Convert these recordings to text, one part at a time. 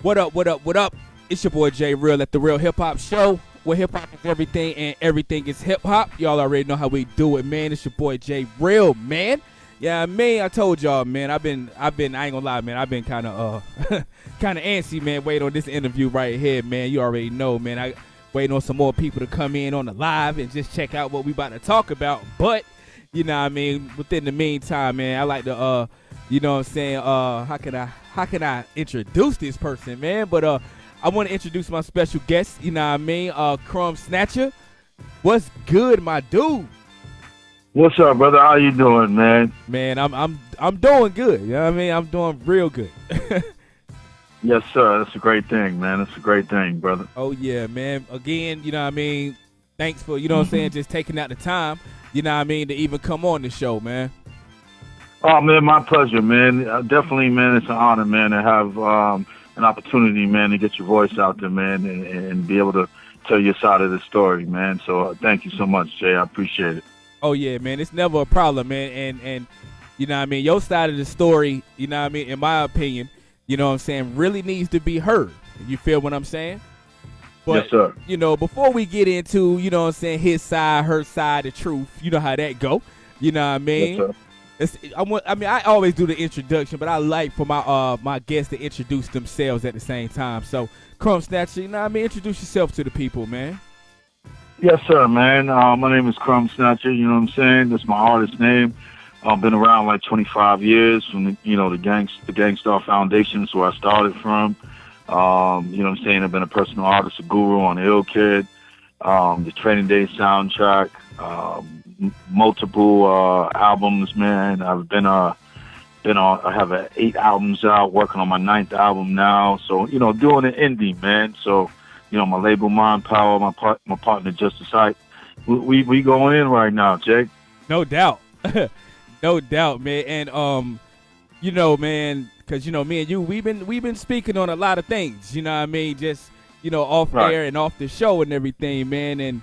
What up, what up, what up? It's your boy J Real at the Real Hip Hop Show, where hip hop is everything and everything is hip hop. Y'all already know how we do it, man. It's your boy J Real, man. Yeah, man, I told y'all, man, I've been, I ain't gonna lie, man, I've been kind of antsy, man, waiting on this interview right here, man. You already know, man, I waiting on some more people to come in on the live and just check out what we about to talk about. But, you know what I mean, within the meantime, man, I like to, you know what I'm saying, how can I introduce this person, man? But, I want to introduce my special guest, you know what I mean, Krumbsnatcha. What's good, my dude? What's up, brother? How you doing, man? Man, I'm doing good. You know what I mean? I'm doing real good. Yes, sir. That's a great thing, man. That's a great thing, brother. Oh yeah, man. Again, you know what I mean? Thanks for, you know what I'm saying, just taking out the time, you know what I mean, to even come on the show, man. Oh, man, my pleasure, man. Definitely, man, it's an honor, man, to have an opportunity, man, to get your voice out there, man, and be able to tell your side of the story, man. So thank you so much, Jay. I appreciate it. Oh yeah, man, it's never a problem, man, and you know what I mean, your side of the story, you know what I mean, in my opinion, you know what I'm saying, really needs to be heard. You feel what I'm saying? But, yes, sir. You know, before we get into, you know what I'm saying, his side, her side, the truth, you know how that go. You know what I mean? Yes, sir. I always do the introduction, but I like for my my guests to introduce themselves at the same time. So, Krumbsnatcha, you know what I mean, introduce yourself to the people, man. Yes, sir, man. My name is Krumbsnatcha, you know what I'm saying? That's my artist name. I've been around like 25 years from, the Gangstarr Foundation, is where I started from. You know what I'm saying? I've been a personal artist, a guru on Ill Kid, the Training Day soundtrack, multiple albums, man. I have 8 albums out, working on my 9th album now. So, you know, doing an indie, man. So, you know, my label, Mind Power, my partner, Justice Hype. We going in right now, Jake. No doubt. No doubt, man. And, you know, man, because, you know, me and you, we've been speaking on a lot of things, you know what I mean? Just, you know, off air and off the show and everything, man. And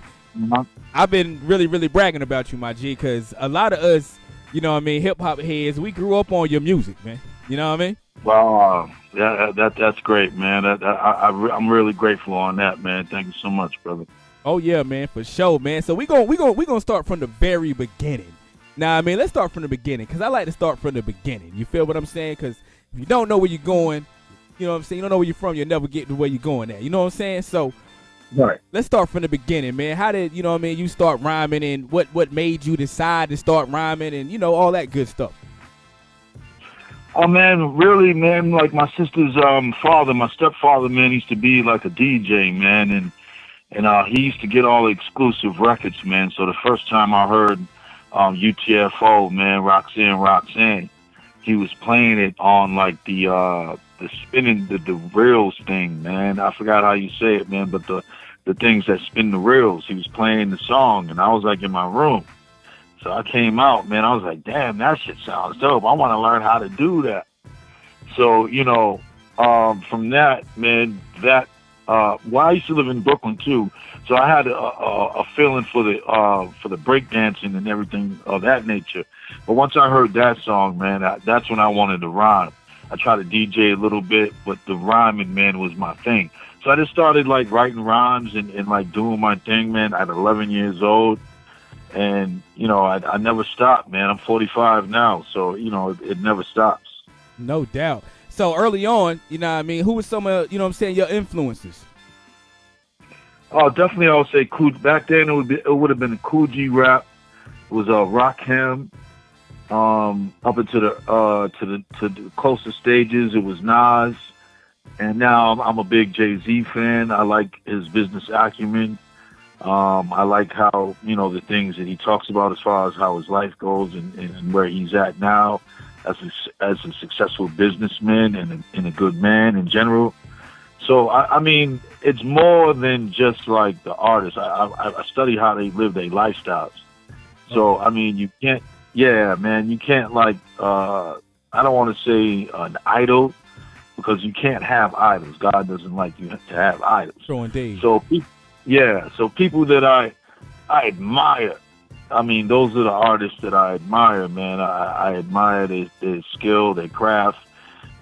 I've been really, really bragging about you, my G, because a lot of us, you know what I mean, hip-hop heads, we grew up on your music, man. You know what I mean? Well, yeah, that's great, man. I'm really grateful on that, man. Thank you so much, brother. Oh yeah, man, for sure, man. So we gonna start from the very beginning. Now, I mean, let's start from the beginning, because I like to start from the beginning. You feel what I'm saying? Because if you don't know where you're going, you know what I'm saying, you don't know where you're from, you'll never get to where you're going at. You know what I'm saying? So right. Let's start from the beginning, man. How did, you know what I mean, you start rhyming, and what made you decide to start rhyming, and, you know, all that good stuff? Oh, man, really, man, like my sister's father, my stepfather, man, used to be like a DJ, man, and he used to get all the exclusive records, man. So the first time I heard UTFO, man, Roxanne, he was playing it on like the spinning the reels thing, man. I forgot how you say it, man, but the things that spin the reels. He was playing the song, and I was like in my room. So I came out, man. I was like, damn, that shit sounds dope. I want to learn how to do that. So, you know, from that, man, well, I used to live in Brooklyn too. So I had a feeling for the breakdancing and everything of that nature. But once I heard that song, man, that's when I wanted to rhyme. I tried to DJ a little bit, but the rhyming, man, was my thing. So I just started like writing rhymes and like doing my thing, man, at 11 years old. And, you know, I never stopped, man. I'm 45 now, so, you know, it never stops. No doubt. So early on, you know what I mean, who was some of, you know what I'm saying, your influences? Oh, definitely I would say back then it would have been a Cool G rap. It was Rakim. Up into the closer stages, it was Nas. And now I'm a big Jay-Z fan. I like his business acumen. I like how, you know, the things that he talks about as far as how his life goes and where he's at now as a successful businessman and a good man in general. So, I mean, it's more than just like the artist. I study how they live their lifestyles. So, I mean, you can't, you can't like, I don't want to say an idol, because you can't have idols. God doesn't like you to have idols. True indeed. So, so people that I admire, I mean, those are the artists that I admire, man. I admire their skill, their craft,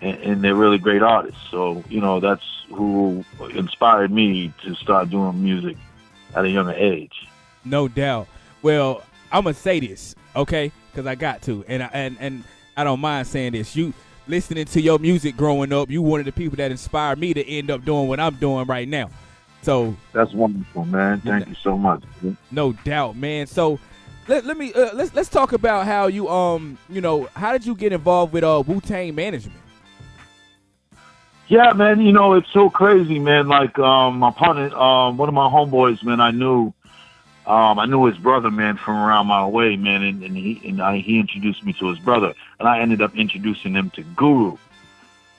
and they're really great artists. So, you know, that's who inspired me to start doing music at a younger age. No doubt. Well, I'm gonna say this, okay? Because I got to, and I don't mind saying this. You listening to your music growing up, you one of the people that inspired me to end up doing what I'm doing right now. So that's wonderful, man. Thank you so much. No doubt, man. So let's talk about how you you know, how did you get involved with Wu-Tang management? Yeah, man. You know, it's so crazy, man. Like my partner, one of my homeboys, man, I knew his brother, man, from around my way, man, and he introduced me to his brother, and I ended up introducing him to Guru,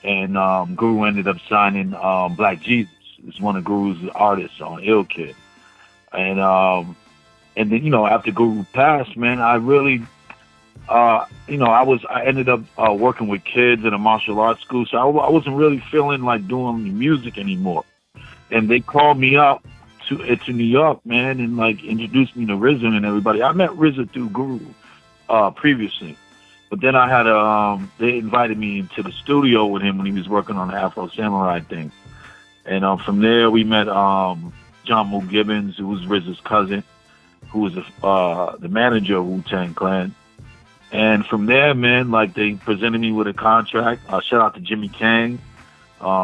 and Guru ended up signing Black Jesus. It's one of Guru's artists on Ill Kid, and then, you know, after Guru passed, man, I really, you know, I ended up working with kids at a martial arts school, so I wasn't really feeling like doing music anymore, and they called me up to New York, man, and like introduced me to RZA and everybody. I met RZA through Guru previously, but then I had they invited me into the studio with him when he was working on the Afro Samurai thing, and from there we met John Moo Gibbons, who was RZA's cousin, who was the manager of Wu-Tang Clan, and from there, man, like they presented me with a contract. Shout out to Jimmy Kang,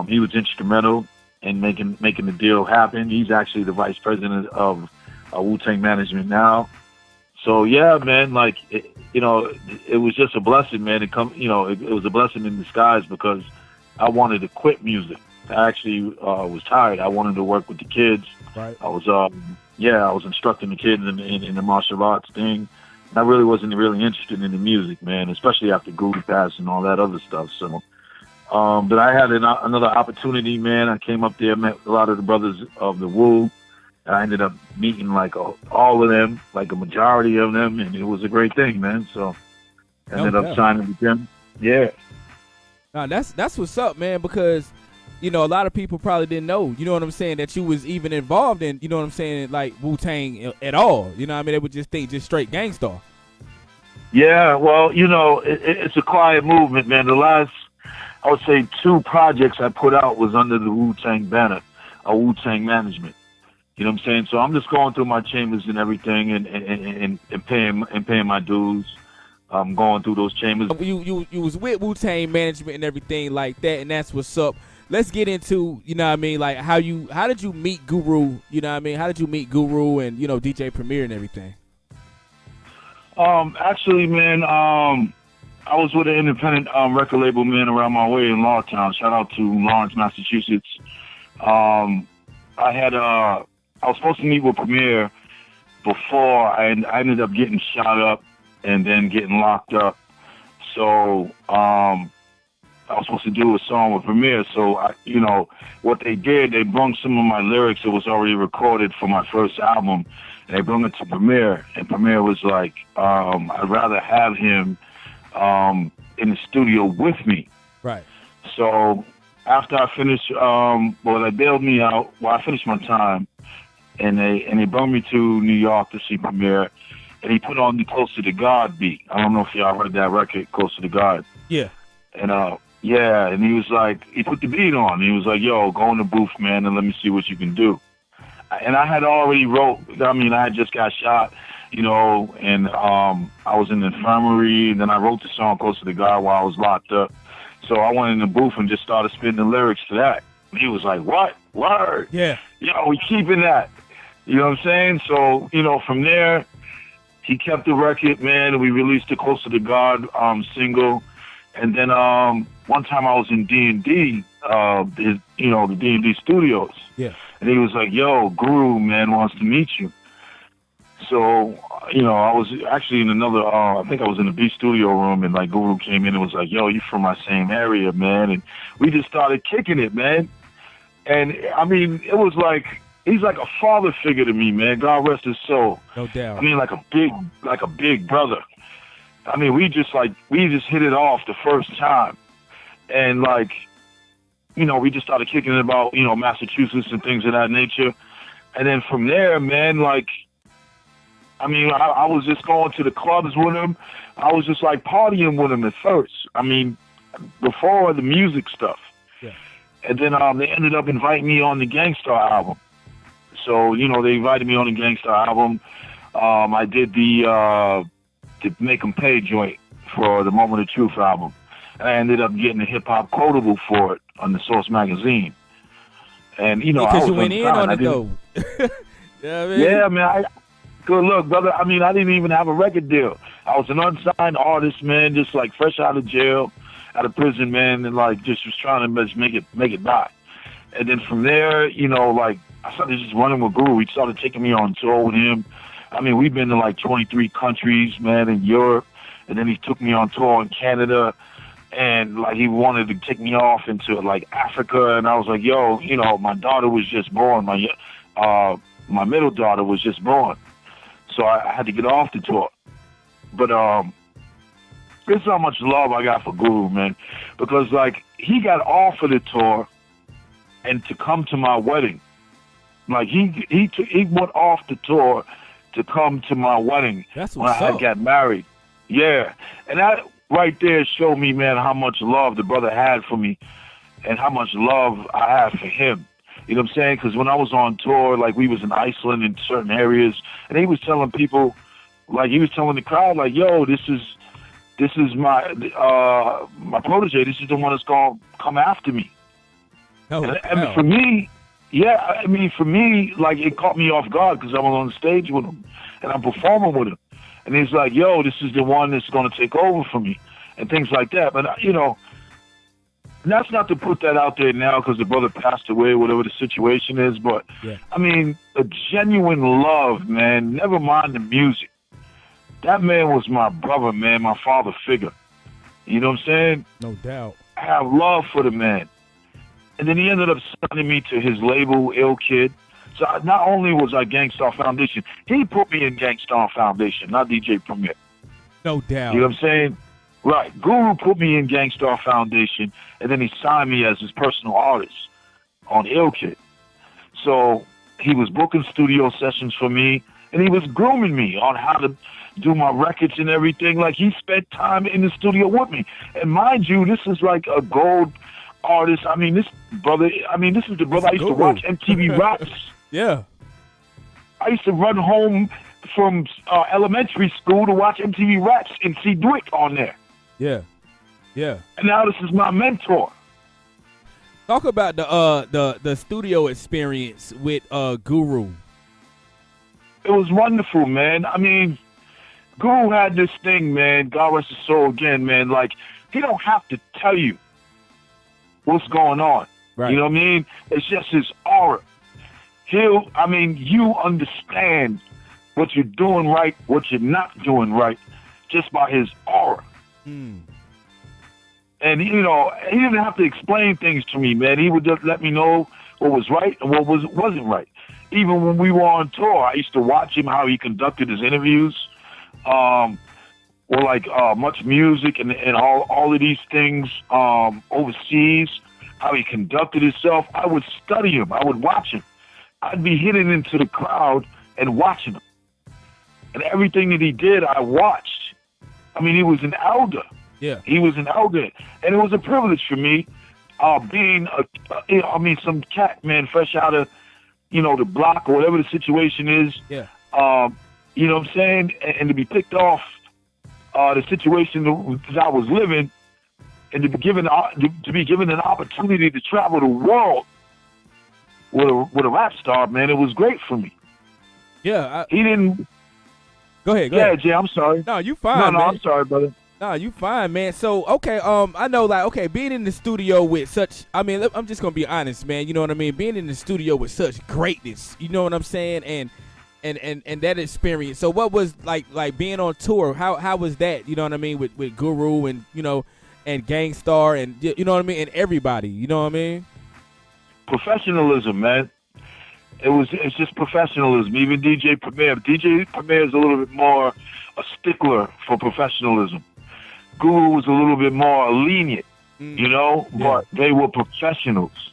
he was instrumental and making the deal happen. He's actually the vice president of Wu-Tang Management now. So yeah, man, like you know, it was just a blessing, man. It was a blessing in disguise because I wanted to quit music. I actually was tired. I wanted to work with the kids. Right. I was instructing the kids in the martial arts thing. And I really wasn't really interested in the music, man, especially after Guru passed and all that other stuff. So. But I had another opportunity, man. I came up there, met a lot of the brothers of the Wu, and I ended up meeting like all of them, like a majority of them, and it was a great thing, man. So I ended up signing with them. Yeah. Now that's what's up, man, because, you know, a lot of people probably didn't know, you know what I'm saying, that you was even involved in, you know what I'm saying, like Wu-Tang at all. You know what I mean? They would just think just straight Gangstarr. Yeah, well, you know, it's a quiet movement, man. The last, I would say, 2 projects I put out was under the Wu-Tang banner, Wu-Tang Management. You know what I'm saying? So I'm just going through my chambers and everything, and paying my dues. I'm going through those chambers. You was with Wu-Tang Management and everything like that, and that's what's up. Let's get into, you know what I mean, like how did you meet Guru? You know what I mean? How did you meet Guru and, you know, DJ Premier and everything? Actually, man, I was with an independent record label, man, around my way in Lawtown. Shout out to Lawrence, Massachusetts. I was supposed to meet with Premier before I ended up getting shot up and then getting locked up. So I was supposed to do a song with Premier. So you know what they did? They brung some of my lyrics that was already recorded for my first album, and they brung it to Premier. And Premier was like, "I'd rather have him in the studio with me." Right. So after I finished, they bailed me out. Well, I finished my time, and they brought me to New York to see Premier, and he put on the "Close to the God" beat. I don't know if y'all heard that record, "Close to the God." Yeah. And yeah, and he was like, he put the beat on. He was like, "Yo, go in the booth, man, and let me see what you can do." And I had already wrote. I mean, I had just got shot, you know, and I was in the infirmary, and then I wrote the song "Close to the God" while I was locked up. So I went in the booth and just started spitting the lyrics to that. And he was like, "What? Word? Yeah. Yo, we keeping that." You know what I'm saying? So, you know, from there, he kept the record, man, and we released the "Close to the God" single. And then one time I was in D&D, the D&D studios. Yeah. And he was like, "Yo, Guru, man, wants to meet you." So, you know, I was actually in another, I think I was in the B studio room, and like Guru came in and was like, "Yo, you from my same area, man." And we just started kicking it, man. And I mean, it was like, he's like a father figure to me, man. God rest his soul. No doubt. I mean, like a big brother. I mean, we just hit it off the first time. And like, you know, we just started kicking it about, you know, Massachusetts and things of that nature. And then from there, man, like, I mean, I was just going to the clubs with him. I was just like partying with him at first. I mean, before the music stuff. Yeah. And then they ended up inviting me on the Gangstarr album. So, you know, they invited me on the Gangstarr album. I did the Make 'Em Pay joint for the Moment of Truth album. And I ended up getting a hip-hop quotable for it on the Source magazine. And, you know, because I was you went in on it, though. Yeah, man. Yeah, man. Good luck, brother. I mean, I didn't even have a record deal. I was an unsigned artist, man, just like fresh out of jail, out of prison, man, and like just was trying to just make it by. And then from there, you know, like I started just running with Guru. He started taking me on tour with him. I mean, we've been to like 23 countries, man, in Europe. And then he took me on tour in Canada. And like he wanted to take me off into like Africa. And I was like, yo, you know, my daughter was just born. My middle daughter was just born. So I had to get off the tour. But this is how much love I got for Guru, man. Because like he got off of the tour and to come to my wedding. Like he went off the tour to come to my wedding. That's when I got married. Yeah. And that right there showed me, man, how much love the brother had for me and how much love I had for him. You know what I'm saying? Because when I was on tour, like we was in Iceland in certain areas, and he was telling people, like he was telling the crowd, like, yo, this is my protege. This is the one that's gonna come after me. Oh, and for me, yeah, I mean, for me, like it caught me off guard because I was on stage with him and I'm performing with him, and he's like, yo, this is the one that's gonna take over for me, and things like that. But you know. And that's not to put that out there now because the brother passed away, whatever the situation is. But, yeah. I mean, a genuine love, man, never mind the music. That man was my brother, man, my father figure. You know what I'm saying? No doubt. I have love for the man. And then he ended up signing me to his label, Ill Kid. So not only was I Gangstarr Foundation, he put me in Gangstarr Foundation, not DJ Premier. No doubt. You know what I'm saying? Right. Guru put me in Gangstarr Foundation, and then he signed me as his personal artist on Ill Kid. So he was booking studio sessions for me, and he was grooming me on how to do my records and everything. Like, he spent time in the studio with me. And mind you, this is like a gold artist. I mean, this is the brother I used to watch MTV Raps. Yeah. I used to run home from elementary school to watch MTV Raps and see Dwick on there. Yeah, yeah. And now this is my mentor. Talk about the studio experience with Guru. It was wonderful, man. I mean, Guru had this thing, man. God rest his soul again, man. Like, he don't have to tell you what's going on. Right. You know what I mean? It's just his aura. You understand what you're doing right, what you're not doing right, just by his aura. Mm. And, you know, he didn't have to explain things to me, man. He would just let me know what was right and what wasn't right. Even when we were on tour, I used to watch him, how he conducted his interviews, or like Much Music and all of these things overseas, how he conducted himself. I would study him. I would watch him. I'd be hidden into the crowd and watching him. And everything that he did, I watched. I mean, he was an elder. Yeah. He was an elder. And it was a privilege for me being, some cat, man, fresh out of, the block or whatever the situation is. Yeah. You know what I'm saying? And to be picked off the situation that I was living and to be given an opportunity to travel the world with a rap star, man, it was great for me. Yeah. He didn't... Go ahead. Yeah, Jay, I'm sorry. No, you fine, No, man. I'm sorry, brother. No, you fine, man. So, okay, I know, like, okay, being in the studio with such, I mean, I'm just gonna be honest, man. You know what I mean? Being in the studio with such greatness, you know what I'm saying? And that experience. So, what was like being on tour? How was that? You know what I mean? With Guru and and Gangstarr and you know what I mean, and everybody. You know what I mean? Professionalism, man. It's just professionalism. Even DJ Premier is a little bit more a stickler for professionalism. Guru was a little bit more lenient, but they were professionals.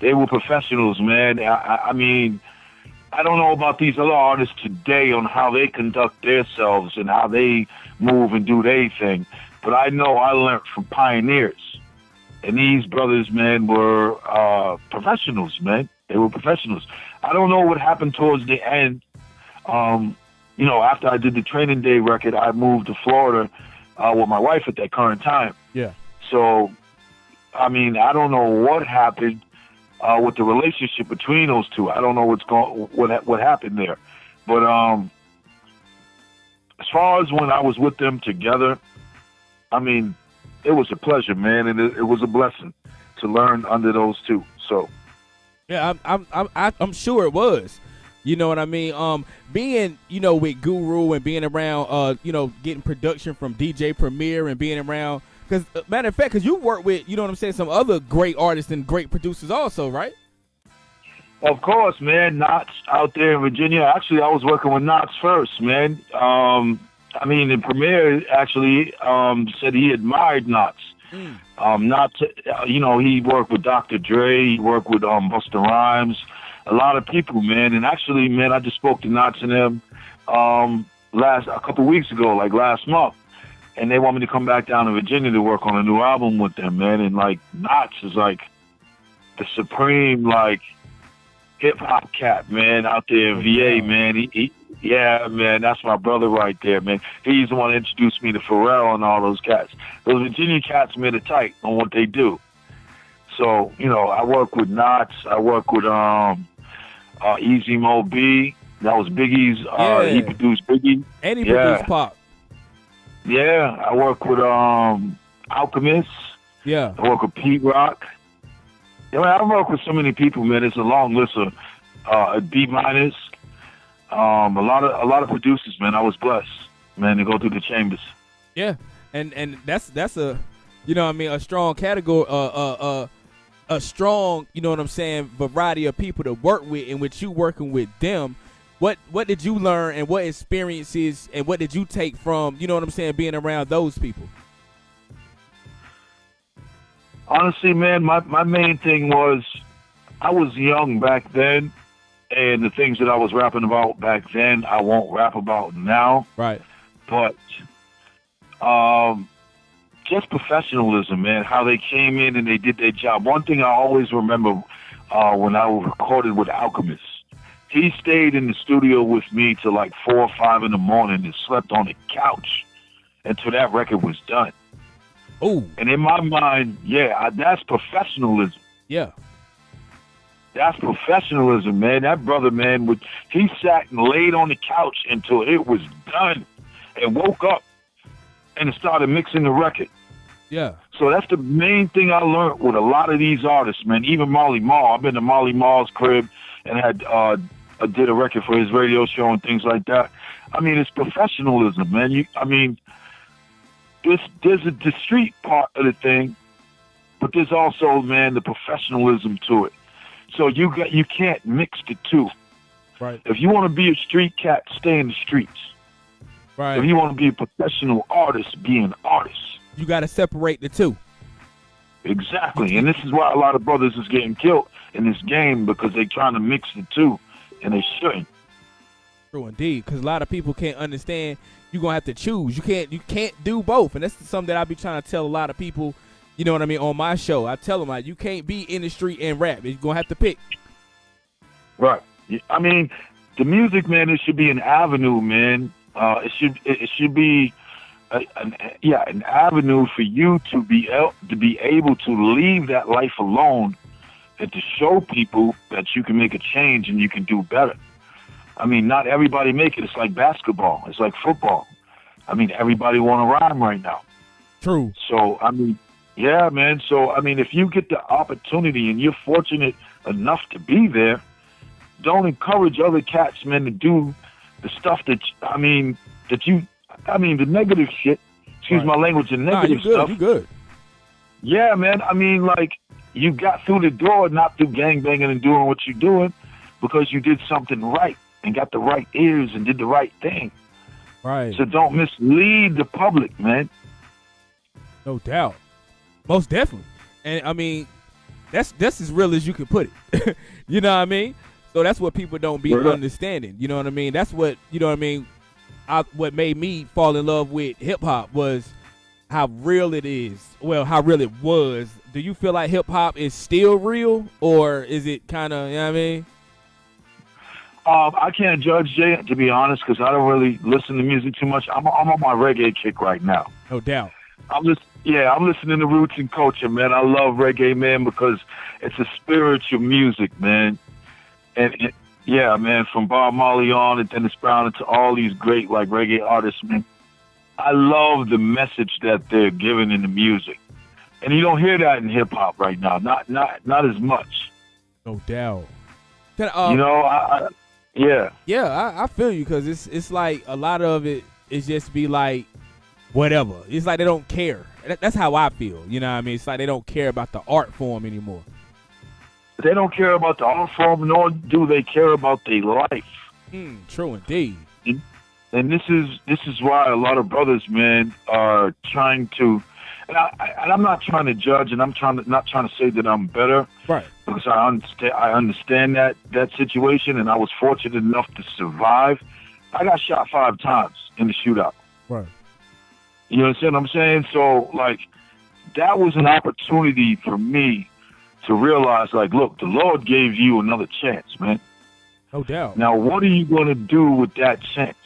They were professionals, man. I mean, I don't know about these other artists today on how they conduct themselves and how they move and do their thing. but I know I learned from pioneers. And these brothers, man, were professionals, man. They were professionals. I don't know what happened towards the end. You know, after I did the Training Day record, I moved to Florida with my wife at that current time. Yeah. So, I mean, I don't know what happened with the relationship between those two. I don't know what happened there. But as far as when I was with them together, I mean, it was a pleasure, man, and it was a blessing to learn under those two. So, yeah, I'm sure it was. You know what I mean? Being, you know, with Guru and being around, you know, getting production from DJ Premier and being around, because matter of fact, because you work with, you know what I'm saying, some other great artists and great producers also, right? Of course, man. Knots out there in Virginia. Actually, I was working with Knots first, man. I mean, the Premier actually said he admired Knots. Knots, you know, he worked with Dr. Dre. He worked with Busta Rhymes. A lot of people, man. And actually, man, I just spoke to Knots and them a couple weeks ago, like last month. And they want me to come back down to Virginia to work on a new album with them, man. And, like, Knots is, like, the supreme, like, hip-hop cat, man, out there in VA, man. Yeah, man, that's my brother right there, man. He's the one that introduced me to Pharrell and all those cats. Those Virginia cats made it tight on what they do. So, you know, I work with Knots. I work with Easy Mo B. That was Biggie's. He produced Biggie. And he produced Pop. Yeah, I work with Alchemist. Yeah. I work with Pete Rock. Yeah, man, I work with so many people, man. It's a long list of B minus. A lot of producers, man. I was blessed, man, to go through the chambers. Yeah, and that's a, you know what I mean, a strong category, a strong, you know what I'm saying, variety of people to work with, in which you working with them. What did you learn, and what experiences, and what did you take from, you know what I'm saying, being around those people? Honestly, man, my main thing was I was young back then, and the things that I was rapping about back then, I won't rap about now. Right. But just professionalism, man, how they came in and they did their job. One thing I always remember when I recorded with Alchemist, he stayed in the studio with me till like 4 or 5 in the morning and slept on the couch until that record was done. Oh. And in my mind, yeah, that's professionalism. Yeah. That's professionalism, man. That brother, man, he sat and laid on the couch until it was done and woke up and started mixing the record. Yeah. So that's the main thing I learned with a lot of these artists, man. Even Marley Marl. I've been to Marley Marl's crib and did a record for his radio show and things like that. I mean, it's professionalism, man. There's the street part of the thing, but there's also, man, the professionalism to it. So you can't mix the two. Right. If you want to be a street cat, stay in the streets. Right. If you want to be a professional artist, be an artist. You got to separate the two. Exactly. And this is why a lot of brothers is getting killed in this game, because they're trying to mix the two, and they shouldn't. True indeed, because a lot of people can't understand. You're going to have to choose. You can't do both. And that's something that I be trying to tell a lot of people, you know what I mean, on my show. I tell them, like, you can't be in the street and rap. You're going to have to pick. Right. I mean, the music, man, it should be an avenue, man. It should be an avenue for you to be able to leave that life alone and to show people that you can make a change and you can do better. I mean, not everybody make it. It's like basketball. It's like football. I mean, everybody want to rhyme right now. True. So, I mean, yeah, man. So, I mean, if you get the opportunity and you're fortunate enough to be there, don't encourage other cats, man, to do the stuff that, the negative shit. Excuse my language, the negative stuff. You good. Yeah, man. I mean, like, you got through the door, not through gangbanging and doing what you're doing, because you did something right and got the right ears and did the right thing. Right. So don't mislead the public, man. No doubt. Most definitely. And, I mean, that's as real as you can put it. You know what I mean? So that's what people don't be understanding. You know what I mean? That's what, you know what I mean, what made me fall in love with hip-hop was how real it is. Well, how real it was. Do you feel like hip hop is still real, or is it kind of, you know what I mean? I can't judge, Jay, to be honest, because I don't really listen to music too much. I'm on my reggae kick right now. No doubt. I'm listening to Roots and Culture, man. I love reggae, man, because it's a spiritual music, man. And yeah, man, from Bob Marley on and Dennis Brown and to all these great like reggae artists, man. I love the message that they're giving in the music, and you don't hear that in hip hop right now. Not as much. No doubt. Yeah. Yeah, I feel you, because it's like a lot of it is just be like whatever. It's like they don't care. That's how I feel. You know what I mean? It's like they don't care about the art form anymore. They don't care about the art form, nor do they care about their life. True indeed. And this is why a lot of brothers, man, are trying to. And I'm not trying to judge, and I'm not trying to say that I'm better, right? Because I understand that situation, and I was fortunate enough to survive. I got shot 5 times in the shootout. Right. You understand what I'm saying? So, like, that was an opportunity for me to realize, like, look, the Lord gave you another chance, man. No doubt. Now, what are you going to do with that chance?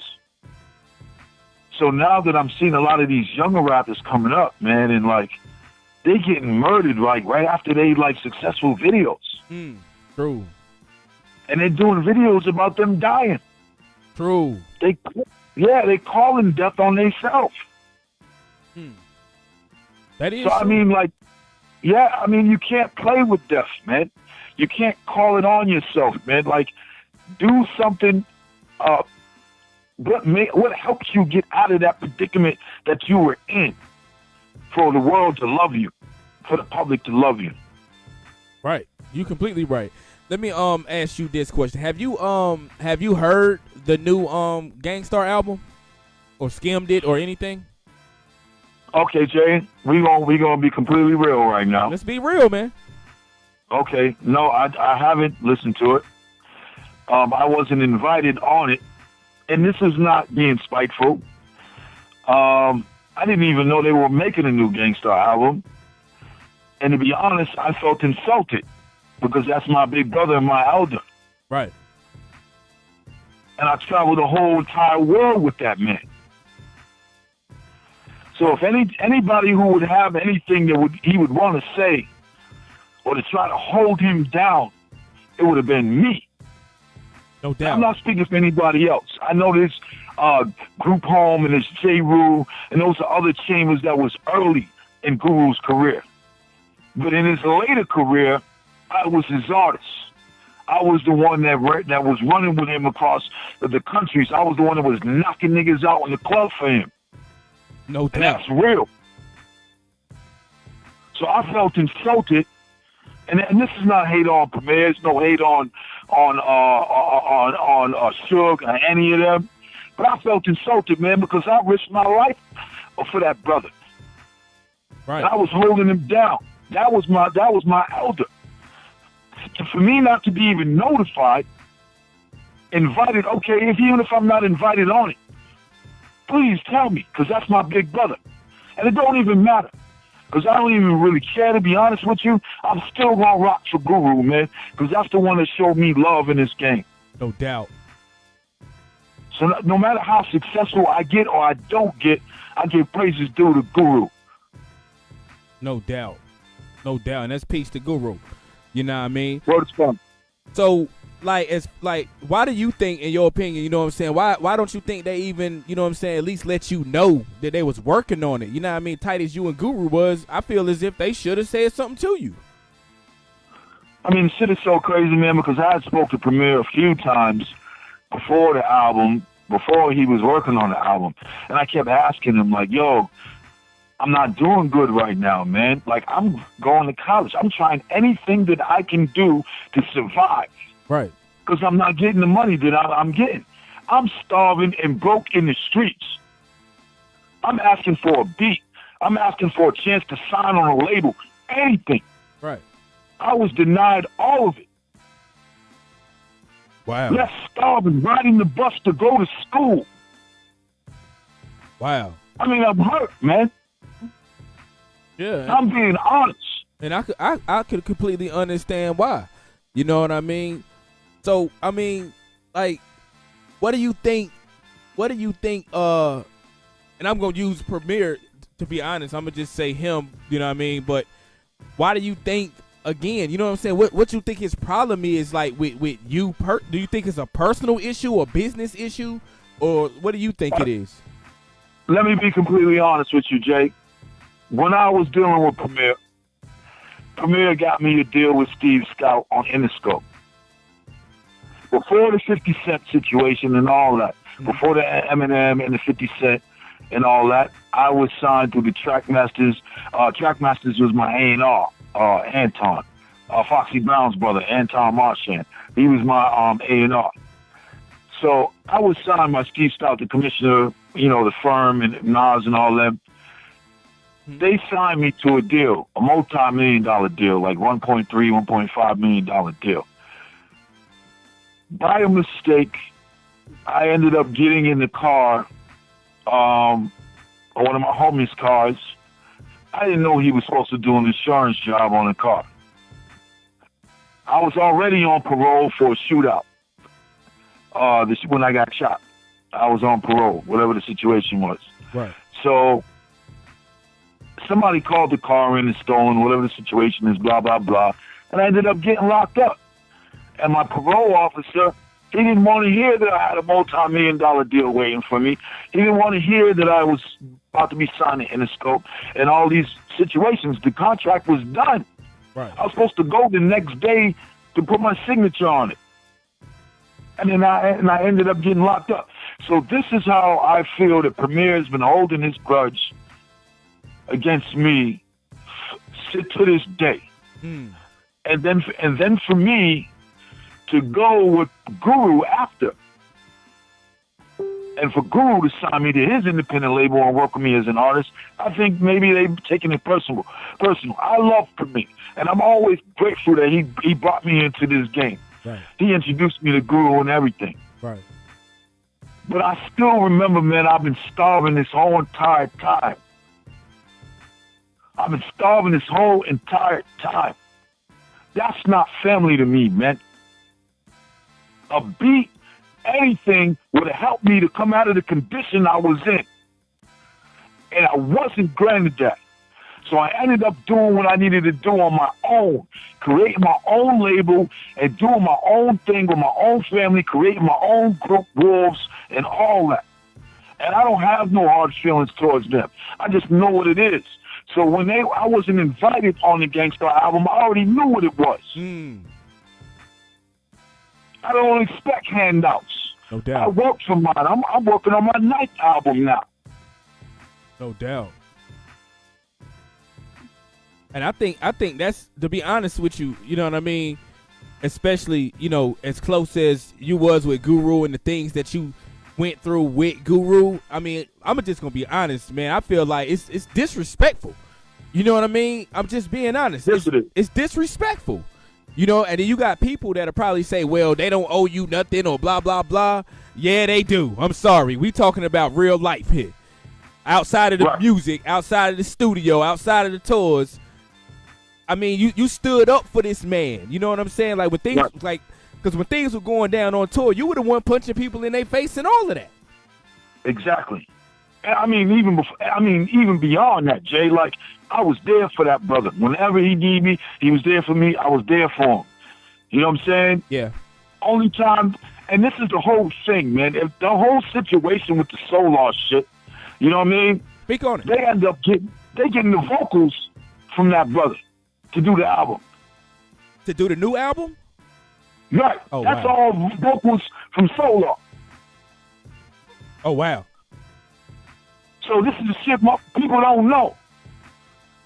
So now that I'm seeing a lot of these younger rappers coming up, man, and, like, they getting murdered, like, right after they, like, successful videos. True. And they're doing videos about them dying. True. They calling death on themselves. That is so, true. I mean, like, yeah, I mean, you can't play with death, man. You can't call it on yourself, man. Like, do something, what helps you get out of that predicament that you were in for the world to love you, for the public to love you. Right. You completely right. Let me ask you this question. Have you heard the new Gangstarr album, or skimmed it, or anything? Okay, Jay, we gonna be completely real right now. Let's be real, man. Okay, no, I haven't listened to it. I wasn't invited on it, and this is not being spiteful. I didn't even know they were making a new Gangstarr album, and to be honest, I felt insulted because that's my big brother and my elder. Right. And I traveled the whole entire world with that man. So if anybody who would have anything that he would want to say or to try to hold him down, it would have been me. No doubt. I'm not speaking for anybody else. I know there's Group Home and there's J. Rule, and those are other chambers that was early in Guru's career. But in his later career, I was his artist. I was the one that was running with him across the countries. I was the one that was knocking niggas out in the club for him. No doubt. And that's real. So I felt insulted, and this is not hate on Premier. It's no hate on Suge or any of them. But I felt insulted, man, because I risked my life for that brother. Right. And I was holding him down. That was my elder. For me not to be even notified, invited, okay, even if I'm not invited on it, please tell me, because that's my big brother. And it don't even matter, because I don't even really care, to be honest with you. I'm still going to rock for Guru, man, because that's the one that showed me love in this game. No doubt. So no matter how successful I get or I don't get, I give praises due to Guru. No doubt. No doubt. And that's peace to Guru. You know what I mean? Word is fun. So, why do you think, in your opinion, you know what I'm saying, why don't you think they even, you know what I'm saying, at least let you know that they was working on it? You know what I mean? Tight as you and Guru was, I feel as if they should have said something to you. I mean, shit is so crazy, man, because I had spoke to Premier a few times before the album, before he was working on the album, and I kept asking him, like, yo, I'm not doing good right now, man. Like, I'm going to college. I'm trying anything that I can do to survive. Right. Because I'm not getting the money that I'm getting. I'm starving and broke in the streets. I'm asking for a beat. I'm asking for a chance to sign on a label. Anything. Right. I was denied all of it. Wow. Left starving, riding the bus to go to school. Wow. I mean, I'm hurt, man. Yeah. I'm being honest. And I could completely understand why. You know what I mean? So, I mean, like, what do you think, and I'm going to use Premier, to be honest, I'm going to just say him, you know what I mean? But why do you think, again, you know what I'm saying? What you think his problem is, like, with you? Do you think it's a personal issue or business issue? Or what do you think it is? Let me be completely honest with you, Jake. When I was dealing with Premier got me a deal with Steve Scout on Interscope. Before the 50 Cent situation and all that, before the Eminem and the 50 Cent and all that, I was signed to the Trackmasters. Trackmasters was my A&R, Anton. Foxy Brown's brother, Anton Marchand. He was my A&R. So I was signed by Steve Scout, the commissioner, you know, the firm and Nas and all them. They signed me to a deal, a multi-million-dollar deal, like $1.3, $1.5 million deal. By a mistake, I ended up getting in the car, one of my homies' cars. I didn't know he was supposed to do an insurance job on the car. I was already on parole for a shootout. When I got shot, I was on parole, whatever the situation was. Right. So somebody called the car in and stolen, whatever the situation is, blah, blah, blah. And I ended up getting locked up. And my parole officer, he didn't want to hear that I had a multi-million-dollar deal waiting for me. He didn't want to hear that I was about to be signed to Interscope and all these situations. The contract was done. Right. I was supposed to go the next day to put my signature on it. And then I ended up getting locked up. So this is how I feel that Premier has been holding his grudge against me to this day. And then for me to go with Guru after, and for Guru to sign me to his independent label and work with me as an artist, I think maybe they've taken it personal. I love Premier, and I'm always grateful that he brought me into this game. Right. He introduced me to Guru and everything. Right. But I still remember, man, I've been starving this whole entire time. I've been starving this whole entire time. That's not family to me, man. A beat, anything would have helped me to come out of the condition I was in. And I wasn't granted that. So I ended up doing what I needed to do on my own, creating my own label and doing my own thing with my own family, creating my own group, Wolves, and all that. And I don't have no hard feelings towards them. I just know what it is. So when I wasn't invited on the Gangstarr album, I already knew what it was. I don't expect handouts. No doubt. I work for mine. I'm working on my ninth album now. No doubt. And I think that's, to be honest with you, you know what I mean? Especially, you know, as close as you was with Guru and the things that you went through with Guru. I mean, I'm just gonna be honest, man. I feel like it's disrespectful. You know what I mean? I'm just being honest. Yes, it is. It's disrespectful. You know, and then you got people that'll probably say, well, they don't owe you nothing or blah, blah, blah. Yeah, they do. I'm sorry. We talking about real life here. Outside of the music, outside of the studio, outside of the tours. I mean, you stood up for this man. You know what I'm saying? Like, when things, like, because when things were going down on tour, you were the one punching people in their face and all of that. Exactly. I mean, even beyond that, Jay, like, I was there for that brother. Whenever he needed me, he was there for me. I was there for him. You know what I'm saying? Yeah. Only time, and this is the whole thing, man. If the whole situation with the Solar shit, you know what I mean? Speak on it. They end up getting the vocals from that brother to do the album. To do the new album? Right. Oh, that's wow. all vocals from Solar. Oh, wow. So this is the shit people don't know.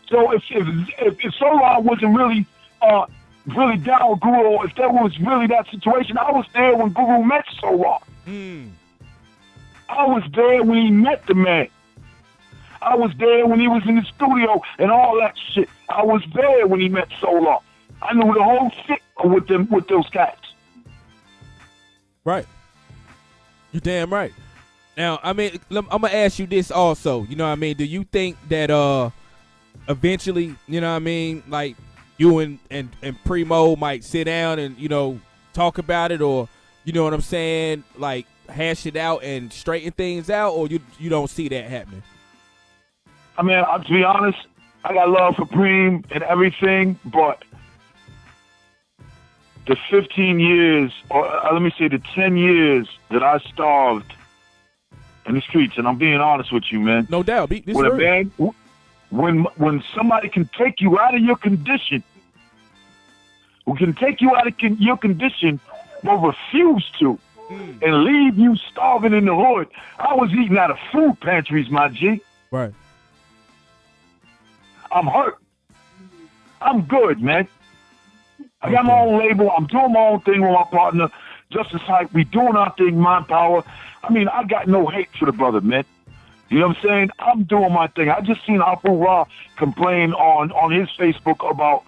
So if Solar wasn't really down with Guru, if there was really that situation, I was there when Guru met Solar. I was there when he met the man. I was there when he was in the studio and all that shit. I was there when he met Solar. I knew the whole shit with those cats. Right. You're damn right. Now, I mean, I'm gonna ask you this also. You know what I mean? Do you think that eventually, you know what I mean, like you and Primo might sit down and, you know, talk about it, or, you know what I'm saying, like hash it out and straighten things out, or you don't see that happening? I mean, to be honest, I got love for Preem and everything, but the 15 years, or let me say the 10 years that I starved in the streets, and I'm being honest with you, man. No doubt. When somebody can take you out of your condition, who can take you out of your condition, but refuse to, and leave you starving in the hood. I was eating out of food pantries, my G. Right. I'm hurt. I'm good, man. I got my own label. I'm doing my own thing with my partner, Justice Hype. We doing our thing, Mind Power. I mean, I got no hate for the brother, man. You know what I'm saying? I'm doing my thing. I just seen Apu Ra complain on his Facebook about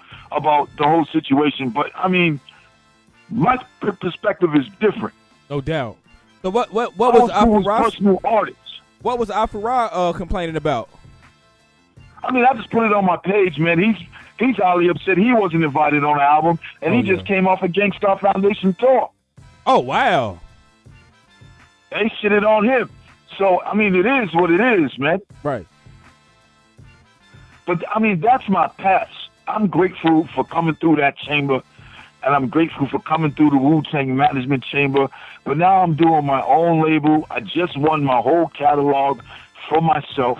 the whole situation. But, I mean, my perspective is different. No doubt. So what was Apu Ra? Personal artists. What was Apu Ra complaining about? I mean, I just put it on my page, man. He's highly upset he wasn't invited on the album, and he just came off a Gangstarr Foundation tour. Oh, wow. They shitted on him. So, I mean, it is what it is, man. Right. But, I mean, that's my past. I'm grateful for coming through that chamber, and I'm grateful for coming through the Wu-Tang management chamber. But now I'm doing my own label. I just won my whole catalog for myself.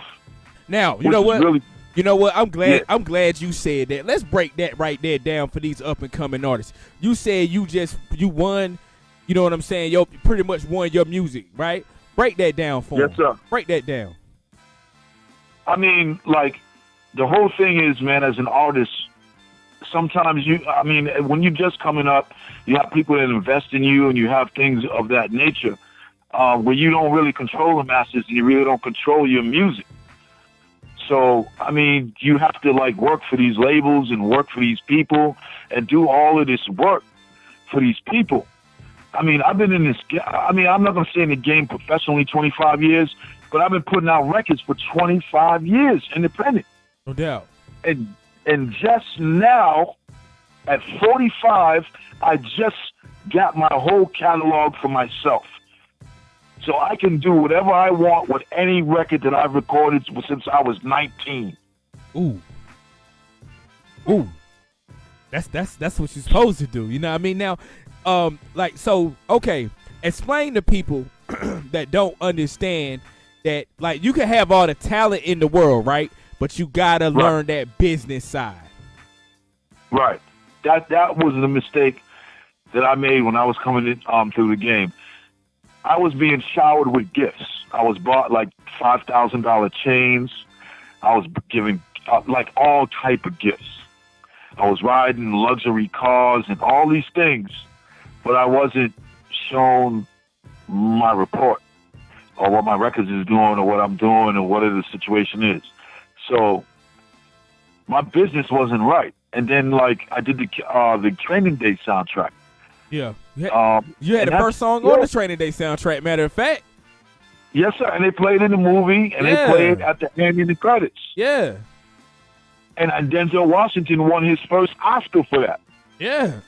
Now, you know what? I'm glad you said that. Let's break that right there down for these up and coming artists. You said you won, you know what I'm saying? You pretty much won your music, right? Break that down for me. Yes, sir. Break that down. I mean, like, the whole thing is, man, as an artist, sometimes when you're just coming up, you have people that invest in you, and you have things of that nature where you don't really control the masses, and you really don't control your music. So, I mean, you have to, like, work for these labels and work for these people and do all of this work for these people. I mean, I've been in this, I'm not going to say in the game professionally 25 years, but I've been putting out records for 25 years, independent. No doubt. And just now, at 45, I just got my whole catalog for myself. So I can do whatever I want with any record that I've recorded since I was 19. Ooh. That's what you're supposed to do. You know what I mean? Now, okay, explain to people that don't understand that, like, you can have all the talent in the world, right? But you gotta learn that business side. Right. That was the mistake that I made when I was coming in through the game. I was being showered with gifts. I was bought like $5,000 chains. I was giving like all type of gifts. I was riding luxury cars and all these things, but I wasn't shown my report or what my records is doing or what I'm doing or whatever the situation is. So my business wasn't right. And then, like, I did the Training Day soundtrack. Yeah. You had the first song on the Training Day soundtrack, matter of fact. Yes, sir. And they played in the movie, and they played at the end in the credits. Yeah. And Denzel Washington won his first Oscar for that. Yeah.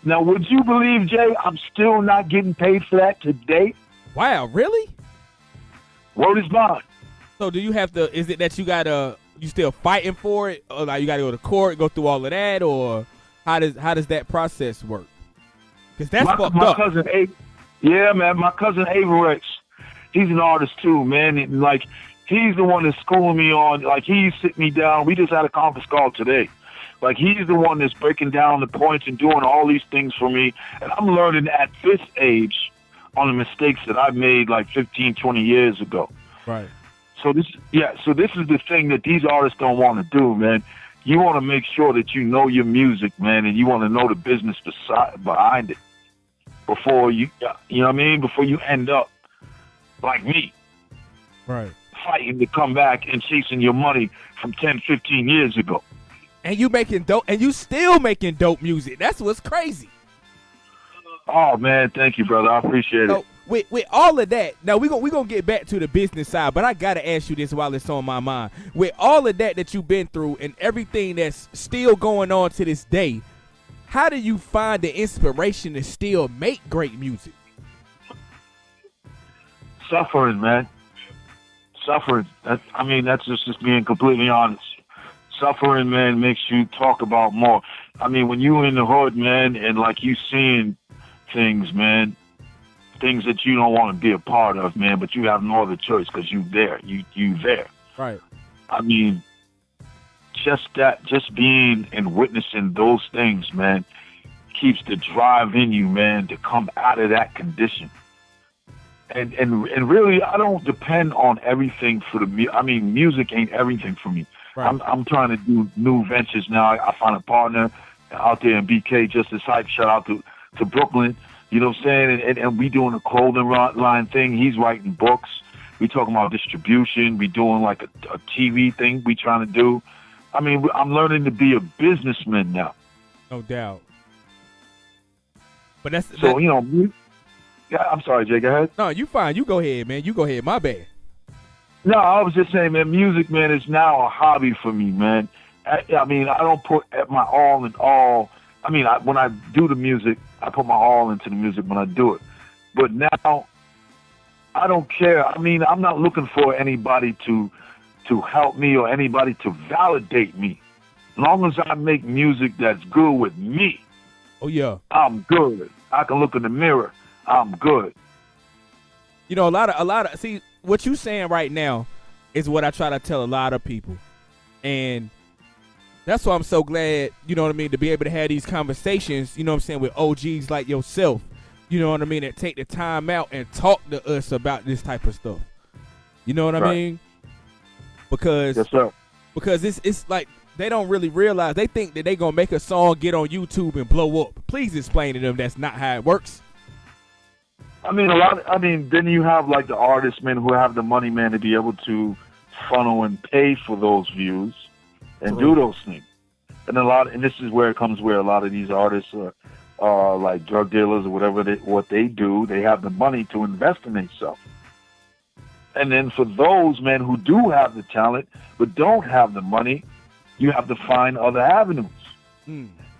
Now, would you believe, Jay, I'm still not getting paid for that today? Wow, really? Word is bond. So do you have to, is it that you still fighting for it? Or like you got to go to court, go through all of that? Or how does that process work? Because that's fucked up. Cousin my cousin Averex, he's an artist too, man. And, like, he's the one that's schooling me on, like, he's sitting me down. We just had a conference call today. Like, he's the one that's breaking down the points and doing all these things for me. And I'm learning at this age on the mistakes that I made like 15, 20 years ago. Right. So this is the thing that these artists don't want to do, man. You want to make sure that you know your music, man, and you want to know the business behind it before you know what I mean? Before you end up like me. Right. Fighting to come back and chasing your money from 10, 15 years ago. And you making dope, and you still making dope music. That's what's crazy. Oh, man, thank you, brother. I appreciate it. with all of that, now we gonna get back to the business side, but I gotta ask you this while it's on my mind. With all of that you've been through and everything that's still going on to this day, how do you find the inspiration to still make great music? Suffering, man. Suffering. That's just being completely honest. Suffering, man, makes you talk about more. I mean, when you in the hood, man, and like you seeing things, man, things that you don't want to be a part of, man, but you have no other choice because you there. You there. Right. I mean, just being and witnessing those things, man, keeps the drive in you, man, to come out of that condition. And really, I don't depend on everything for the music ain't everything for me. Right. I'm trying to do new ventures now. I found a partner out there in BK, just as hype. Shout out to Brooklyn. You know what I'm saying? And we doing a clothing line thing. He's writing books. We talking about distribution. We doing like a TV thing we trying to do. I mean, I'm learning to be a businessman now. No doubt. But that's you know. Yeah, I'm sorry, Jay. Go ahead. No, you fine. You go ahead, man. You go ahead. My bad. No, I was just saying, man, music, man, is now a hobby for me, man. I mean, I don't put my all in all. I mean, when I do the music, I put my all into the music when I do it. But now, I don't care. I mean, I'm not looking for anybody to help me or anybody to validate me. As long as I make music that's good with me, oh yeah, I'm good. I can look in the mirror. I'm good. You know, a lot of see what you saying right now is what I try to tell a lot of people, and that's why I'm so glad, you know what I mean, to be able to have these conversations, you know what I'm saying, with OGs like yourself, you know what I mean, that take the time out and talk to us about this type of stuff. You know what I mean? Because yes, sir. Because it's like they don't really realize, they think that they gonna make a song, get on YouTube and blow up. Please explain to them that's not how it works. I mean, then you have like the artists, man, who have the money, man, to be able to funnel and pay for those views and do those things. And this is where it comes where a lot of these artists are like drug dealers or whatever what they do. They have the money to invest in themselves. And then for those, man, who do have the talent but don't have the money, you have to find other avenues.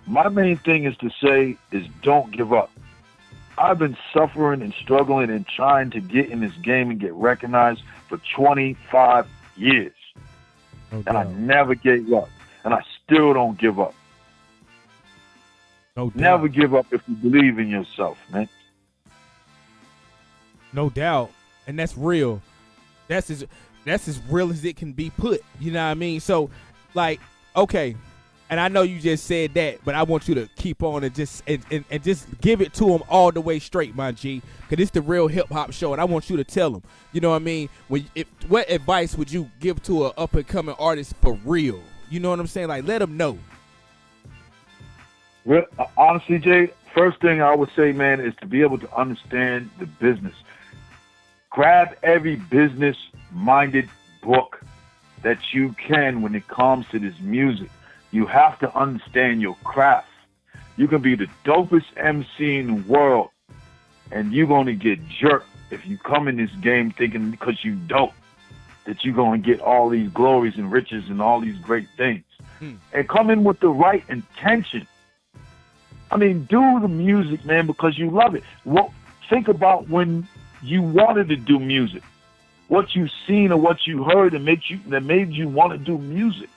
My main thing is to say is don't give up. I've been suffering and struggling and trying to get in this game and get recognized for 25 years. Okay. And I never gave up. And I still don't give up. No doubt. Never give up if you believe in yourself, man. No doubt. And that's real. That's as real as it can be put. You know what I mean? So, like, okay. And I know you just said that, but I want you to keep on and just give it to them all the way straight, my G. Because it's the Real Hip Hop Show, and I want you to tell them. You know what I mean? What advice would you give to an up-and-coming artist for real? You know what I'm saying? Like, let them know. Honestly, Jay, first thing I would say, man, is to be able to understand the business. Grab every business-minded book that you can when it comes to this music. You have to understand your craft. You can be the dopest MC in the world, and you're going to get jerked if you come in this game thinking because you dope that you're going to get all these glories and riches and all these great things. And come in with the right intention. I mean, do the music, man, because you love it. Think about when you wanted to do music, what you've seen or what you heard that made you want to do music.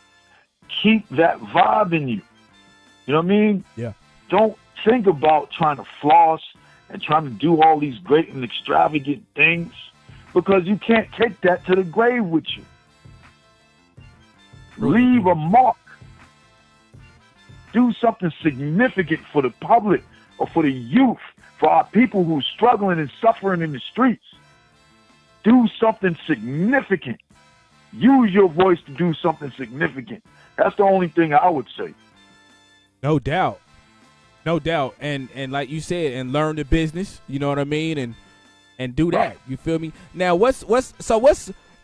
Keep that vibe in you. You know what I mean? Yeah. Don't think about trying to floss and trying to do all these great and extravagant things because you can't take that to the grave with you. Leave a mark. Do something significant for the public or for the youth, for our people who are struggling and suffering in the streets. Do something significant. Use your voice to do something significant. That's the only thing I would say. No doubt. No doubt. And like you said, and learn the business, you know what I mean? And do that. Right. You feel me? Now what's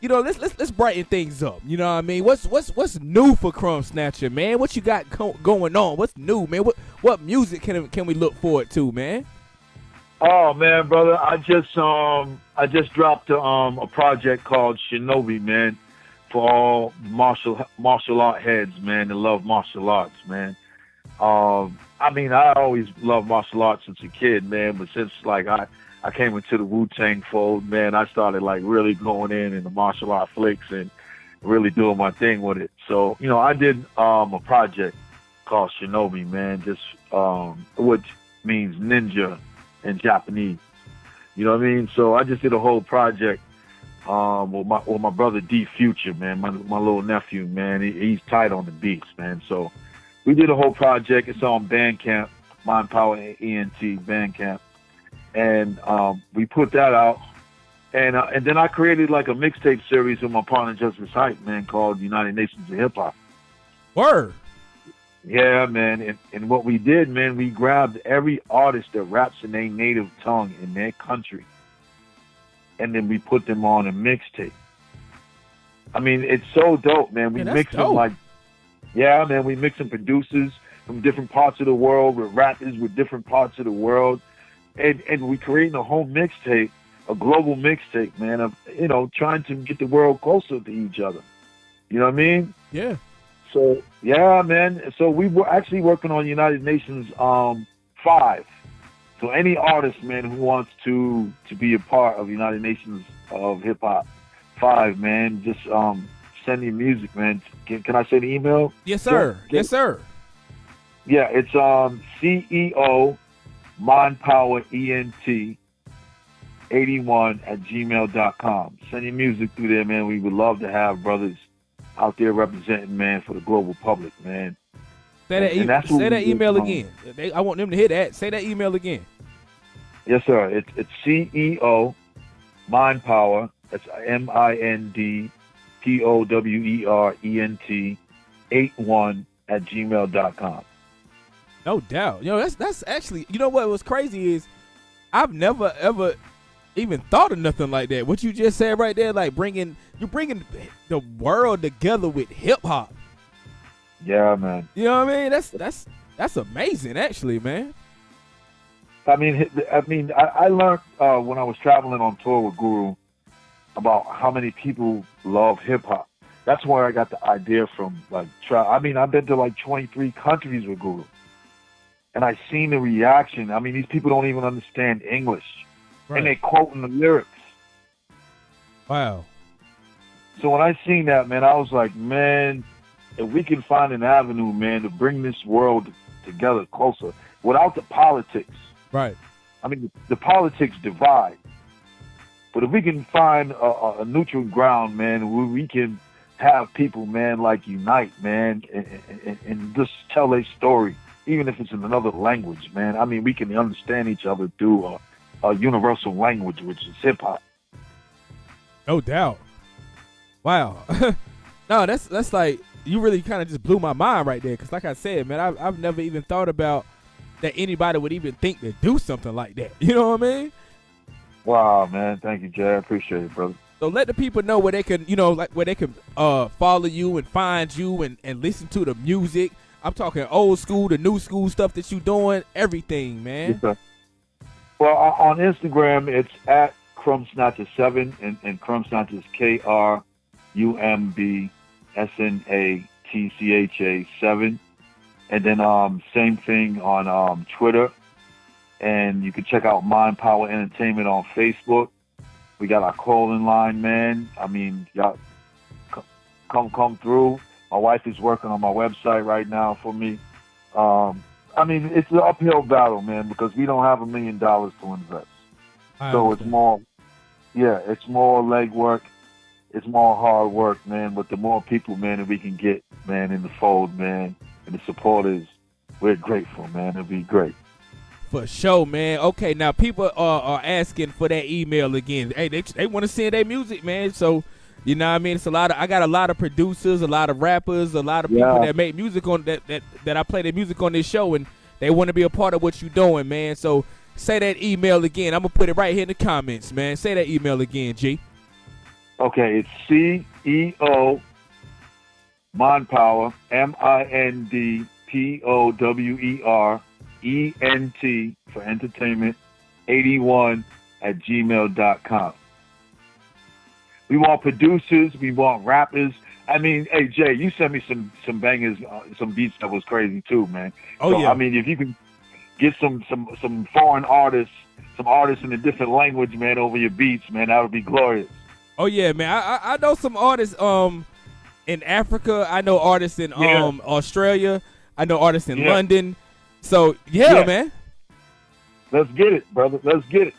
you know, let's brighten things up. You know what I mean? What's new for Krumbsnatcha, man? What you got going on? What's new, man? What music can we look forward to, man? Oh man, brother, I just dropped a project called Shinobi, man, for all martial art heads, man, that love martial arts, man. I mean, I always loved martial arts since a kid, man, but since like I came into the Wu Tang fold, man, I started like really going in the martial art flicks and really doing my thing with it. So, I did a project called Shinobi, man, just which means ninja in Japanese. You know what I mean? So I just did a whole project with my brother D Future, man, my little nephew, man. He's tight on the beats, man. So we did a whole project. It's on Bandcamp, Mind Power ENT Bandcamp, and we put that out. And then I created like a mixtape series with my partner Justice Hype, man, called United Nations of Hip Hop. Word. Yeah, man. And what we did, man, we grabbed every artist that raps in their native tongue in their country, and then we put them on a mixtape. I mean, it's so dope, man. We mix them like, yeah, man, we mix some producers from different parts of the world with rappers with different parts of the world. And we creating a whole mixtape, a global mixtape, man, of, trying to get the world closer to each other. You know what I mean? Yeah. So, yeah, man. So we were actually working on United Nations 5. So any artist, man, who wants to be a part of United Nations of Hip Hop 5, man, just send your music, man. Can I say the email? Yes, sir. Yes, sir. Yeah, it's CEO Mindpower ENT 81@gmail.com. Send your music through there, man. We would love to have brothers out there representing, man, for the global public, man. Say that email again. I want them to hear that. Say that email again. Yes, sir. It's CEO Mindpower. That's MINDPOWERENT 81@gmail.com. No doubt. That's actually, what was crazy is I've never ever even thought of nothing like that. What you just said right there, like bringing the world together with hip hop. Yeah, man. You know what I mean? That's amazing, actually, man. I learned when I was traveling on tour with Guru about how many people love hip hop. That's where I got the idea from. Like, I've been to like 23 countries with Guru, and I seen the reaction. I mean, these people don't even understand English, right, and they quoting the lyrics. Wow. So when I seen that, man, I was like, man, if we can find an avenue, man, to bring this world together closer without the politics. Right. I mean, the politics divide. But if we can find a neutral ground, man, where we can have people, man, like unite, man, and just tell their story, even if it's in another language, man. I mean, we can understand each other through a universal language, which is hip-hop. No doubt. Wow. No, that's like, you really kind of just blew my mind right there. Because like I said, man, I've never even thought about that anybody would even think to do something like that. You know what I mean? Wow, man. Thank you, Jay. I appreciate it, brother. So let the people know where they can, where they can follow you and find you and listen to the music. I'm talking old school, the new school stuff that you doing, everything, man. Yes, sir. Well, on Instagram, it's at Krumbsnatcha7, and Krumbsnatcha is KRUMBSNATCHA 7. And then same thing on Twitter. And you can check out Mind Power Entertainment on Facebook. We got our calling line, man. I mean, y'all come through. My wife is working on my website right now for me. I mean, it's an uphill battle, man, because we don't have $1 million to invest. So it's more legwork. It's more hard work, man. But the more people, man, that we can get, man, in the fold, man, and the supporters, we're grateful, man. It'll be great. For sure, man. Okay, now people are asking for that email again. Hey, they want to send their music, man. So, you know what I mean? It's I got a lot of producers, a lot of rappers, a lot of people that make music on that I play their music on this show, and they want to be a part of what you're doing, man. So say that email again. I'm going to put it right here in the comments, man. Say that email again, G. Okay, it's CEO Mindpower, MINDPOWERENT for entertainment 81@gmail.com. We want producers. We want rappers. I mean, hey, Jay, you sent me some bangers, some beats that was crazy too, man. Oh, so, yeah. I mean, if you can get some foreign artists, some artists in a different language, man, over your beats, man, that would be glorious. Oh, yeah, man. I know some artists in Africa. I know artists in Australia. I know artists in London. So, yeah, man. Let's get it, brother. Let's get it.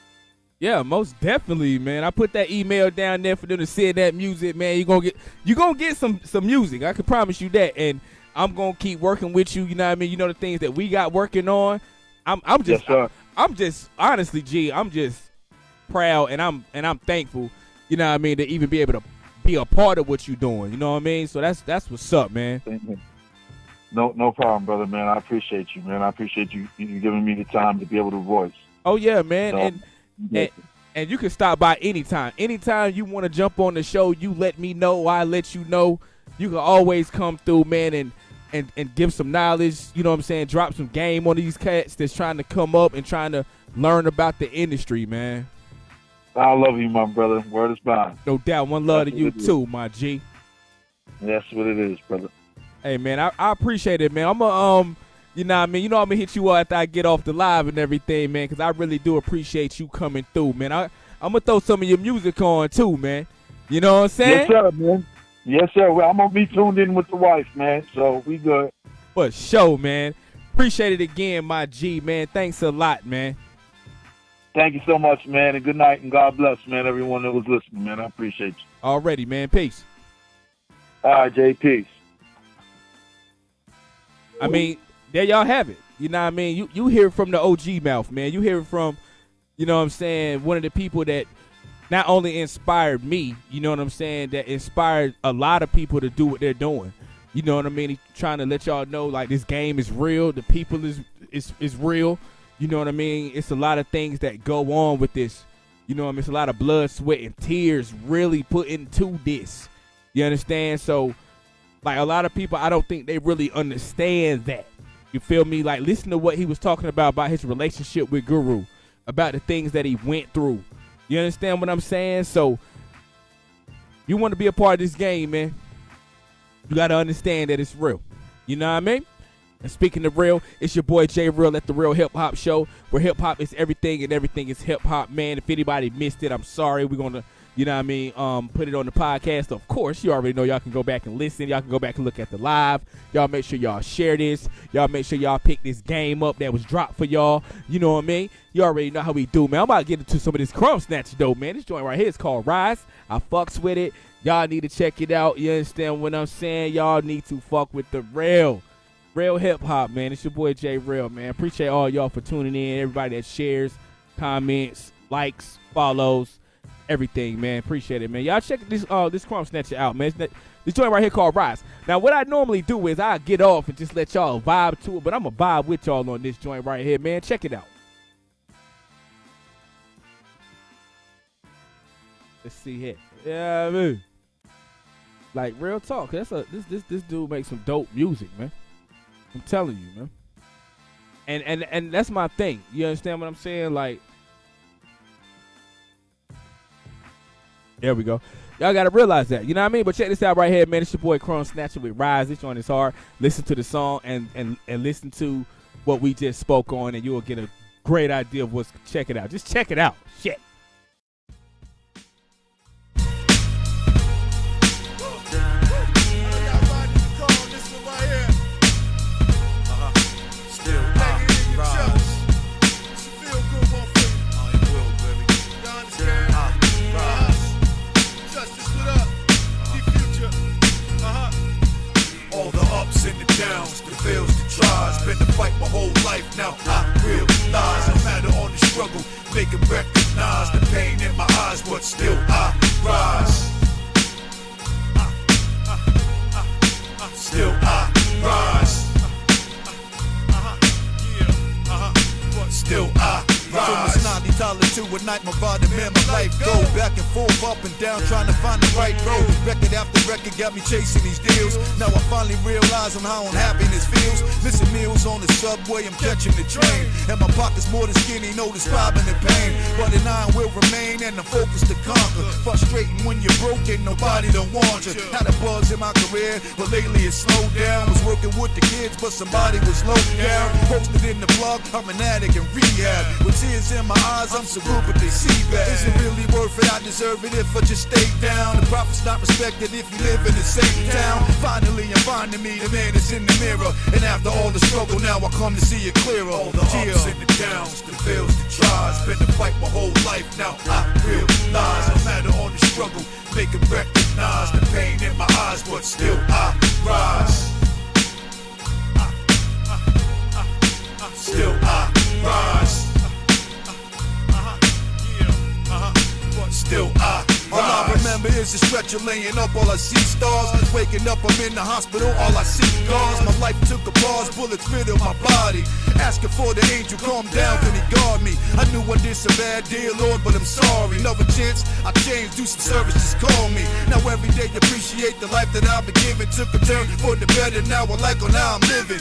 Yeah, most definitely, man. I put that email down there for them to send that music, man. You gonna get some music. I can promise you that. And I'm gonna keep working with you. You know what I mean? You know the things that we got working on. I'm just honestly, G. I'm just proud and I'm thankful. You know what I mean, to even be able to be a part of what you're doing. You know what I mean? So that's what's up, man. No problem, brother, man. I appreciate you, man. I appreciate you giving me the time to be able to voice. Oh yeah, man. So, and you can stop by anytime. Anytime you want to jump on the show, you let me know. I let you know. You can always come through, man, and give some knowledge. You know what I'm saying? Drop some game on these cats that's trying to come up and trying to learn about the industry, man. I love you, my brother. Word is bond. No doubt. One love to you too, my G. That's what it is, brother. Hey, man, I appreciate it, man. I'm you know what I mean? You know I'm going to hit you up after I get off the live and everything, man, because I really do appreciate you coming through, man. I'm going to throw some of your music on, too, man. You know what I'm saying? Yes, sir, man. Yes, sir. Well, I'm going to be tuned in with the wife, man, so we good. For sure, man. Appreciate it again, my G, man. Thanks a lot, man. Thank you so much, man, and good night, and God bless, man, everyone that was listening, man. I appreciate you. Already, man. Peace. All right, Jay, peace. I mean, there y'all have it. You know what I mean? You hear it from the OG mouth, man. You hear it from, you know what I'm saying, one of the people that not only inspired me, you know what I'm saying, that inspired a lot of people to do what they're doing. You know what I mean? He's trying to let y'all know, like, this game is real. The people is real. You know what I mean? It's a lot of things that go on with this. You know what I mean? It's a lot of blood, sweat, and tears really put into this. You understand? So, like, a lot of people, I don't think they really understand that. You feel me? Like, listen to what he was talking about his relationship with Guru, about the things that he went through. You understand what I'm saying? So, you want to be a part of this game, man, you got to understand that it's real. You know what I mean? And speaking of real, it's your boy J Real at the Real Hip Hop Show, where hip hop is everything and everything is hip hop, man. If anybody missed it, I'm sorry. We're going to, you know what I mean, put it on the podcast. Of course, you already know y'all can go back and listen. Y'all can go back and look at the live. Y'all make sure y'all share this. Y'all make sure y'all pick this game up that was dropped for y'all. You know what I mean? You already know how we do, man. I'm about to get into some of this Krumbsnatcha, though, man. This joint right here is called Rise. I fucks with it. Y'all need to check it out. You understand what I'm saying? Y'all need to fuck with the real hip hop, man. It's your boy J Real, man. Appreciate all y'all for tuning in. Everybody that shares, comments, likes, follows, everything, man. Appreciate it, man. Y'all check this Krumbsnatcha out, man. This joint right here called Rise. Now, what I normally do is I get off and just let y'all vibe to it, but I'm going to vibe with y'all on this joint right here, man. Check it out. Let's see here. Yeah, man. Like, real talk. This dude makes some dope music, man. I'm telling you, man. And that's my thing. You understand what I'm saying? Like, there we go. Y'all gotta realize that. You know what I mean? But check this out right here, man. It's your boy Krumbsnatcha with Rise. This joint is hard. Listen to the song and listen to what we just spoke on, and you will get a great idea of what's. Check it out. Just check it out. Shit. Been to fight my whole life, now I realize no matter on the struggle, they can recognize the pain in my eyes, but still I rise. Still I rise. Still I rise. to a nightmare to man my life go. Back and forth, up and down, trying to find the right road. Record after record got me chasing these deals. Now I finally realize on how unhappiness feels. Missing meals on the subway, I'm catching the train. And my pocket's more than skinny, no describing the pain. But an iron will remain and I'm focused to conquer. Frustrating when you're broken, nobody don't want you. Had a buzz in my career, but lately it's slowed down. Was working with the kids, but somebody was low down. Posted in the blog, I'm an addict in rehab. With tears in my eyes, I'm so good, but they see bad. Is it really worth it? I deserve it if I just stay down. The profit's not respected if you live in the same town. Finally, I'm finding me, the man is in the mirror. And after all the struggle, now I come to see it clearer. All the ups and the downs, the fails, the tries. Been to fight my whole life, now I realize no matter on the struggle, make it recognize the pain in my eyes, but still I rise. Still I rise. But still I rise. All I remember is a stretcher laying up, all I see stars. Waking up, I'm in the hospital, all I see scars. My life took a pause, bullets riddled my body. Asking for the angel, calm down, can he guard me? I knew I did some bad, dear Lord, but I'm sorry. Another chance, I changed, do some service, just call me. Now every day appreciate the life that I've been given. Took a turn for the better, now I like on how I'm living.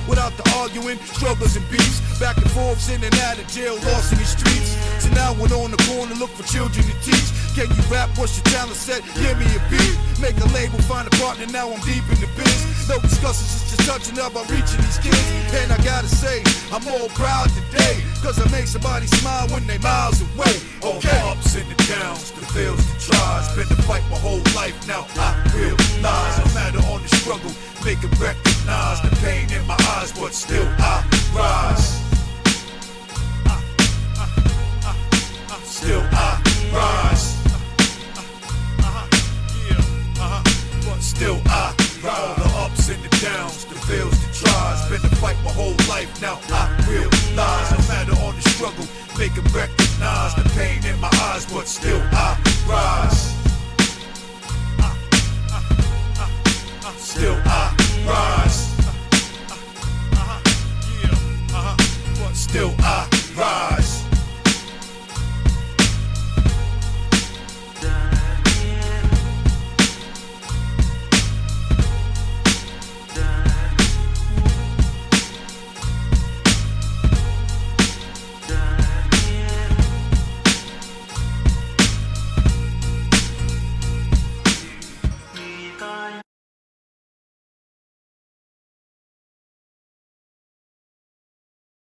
Without the arguing, struggles and beefs. Back and forth, in and out of jail, lost in the streets. So now I went on the corner, look for children to teach. Can you rap? What's your talent set? Give me a beat. Make a label, find a partner, now I'm deep in the biz. No discussions, it's just touching up, I'm reaching these kids. And I gotta say, I'm all proud today. Cause I make somebody smile when they miles away. All the ups and the downs, the fails, the tries. Been to fight my whole life, now I realize no matter on the struggle, make it recognize the pain in my eyes, but still I rise. Still I rise. But still I rise. All the ups and the downs, the fails, the tries. Been to fight my whole life, now I realize no matter on the struggle, make it recognize the pain in my eyes, but still I rise. Still I rise. But still I